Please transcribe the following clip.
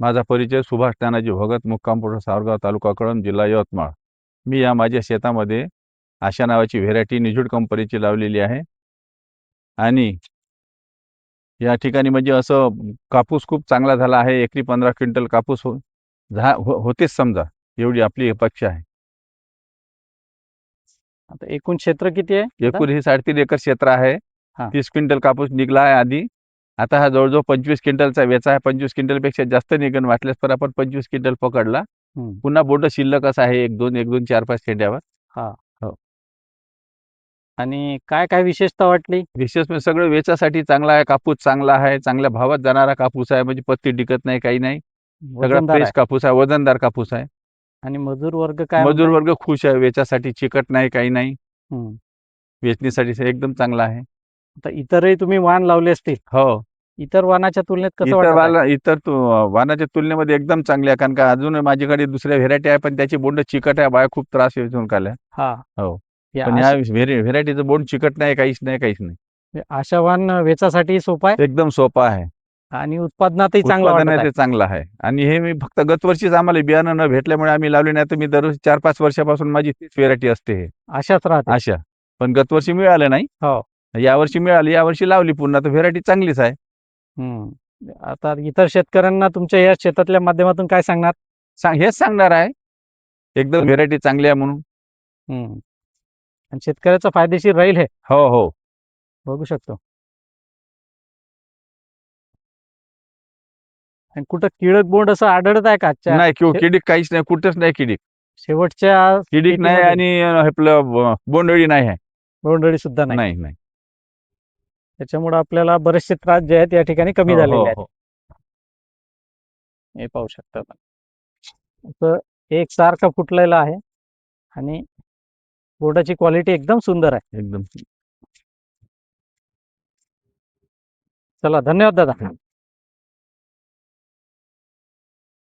माझा परिचय सुभाष तानाजी भगत, मुक्काम पोस्ट सावरगाव, तालुका कळंब, जिल्हा यवतमाळ. मी या माझ्या शेतामध्ये आशा नावाची व्हेरायटी निजूड कंपनीची लावलेली आहे. आणि या ठिकाणी म्हणजे असं कापूस खूप चांगला झाला आहे. एकरी 15 क्विंटल कापूस होतेच समजा, एवढी आपली अपेक्षा आहे. आता एकूण क्षेत्र किती आहे दादा? एकूण हे 3.5 एकर क्षेत्र आहे. हा. 30 क्विंटल कापूस निघला आहे आधी. आता हा जवळजवळ 25 क्विंटलचा वेचा आहे. 25 क्विंटलपेक्षा जास्त निघन वाटल्यास, पण आपण 25 क्विंटल पकडला. पुन्हा बोंड शिल्लकच आहे, 1-2, 4-5 खेंड्यावर. हा. हो. आणि काय काय विशेषता वाटली? विशेष म्हणजे सगळं वेचासाठी चांगला आहे. कापूस चांगला आहे, चांगल्या भावात जाणारा कापूस आहे. म्हणजे पत्ती टिकत नाही, काही नाही. सगळा वजनदार फ्रेश आहे. कापूस आहे, वजनदार कापूस आहे. आणि मजूर वर्ग काय मजूर म्हणताय? वर्ग खुश आहे. वेचासाठी चिकट नाही, काही नाही. हम्म. वेचणीसाठी एकदम चांगला आहे. आता इतरही तुम्ही वाण लावले असतील, हो. इतर वाणाच्या तुलनेत कसं इतर वाटत आहे? वाणाच्या तुलनेमध्ये एकदम चांगले आहे. कारण का अजून माझ्याकडे दुसऱ्या व्हेरायटी आहे, पण त्याची बोंड चिकट आहे. बाया खूप त्रास येऊन काल्या. हा. हो. या पण ह्या व्हेरायटीचं बोंड चिकट नाही, काहीच नाही. आशा वाण वेचासाठी सोपा आहे एकदम सोपा आहे. आणि उत्पादनातही चांगला वाटत आहे. ते चांगलं आहे. आणि हे मी फक्त गतवर्षीच आम्हाला बियाणं न भेटल्यामुळे आम्ही लावले नाही. तर मी दरवर्षी 4-5 वर्षापासून माझी तीच व्हेरायटी असते. हे आशाच राहते. आशा. पण गतवर्षी मिळालं नाही. हो. यावर्षी मिळाली, यावर्षी लावली पुन्हा. तर व्हेरायटी चांगलीच आहे. आता इतर शेतकऱ्यांना तुमच्या या शेतातल्या माध्यमातून काय सांगणार? हेच सांगणार आहे, एकदम व्हेरायटी चांगली आहे म्हणून. आणि शेतकऱ्याचा फायदेशीर राहील हे. हो. बघू शकतो. आणि कुठं कीडक बोंड असं आढळत आहे का आजच्या? नाही, किडीक काहीच नाही, कुठंच नाही किडीक. शेवटच्या किडीक नाही आणि आपलं बोंडअळी नाही आहे. बोंडअळी सुद्धा नाही. नाही. त्याच्यामुळे आपल्याला बरेचसे त्रास जे आहेत या ठिकाणी कमी झालेले आहेत. हे पाहू शकता. असं एकसारखा फुटलेला आहे आणि बोर्डाची क्वालिटी एकदम सुंदर आहे. एकदम. चला, धन्यवाद दादा.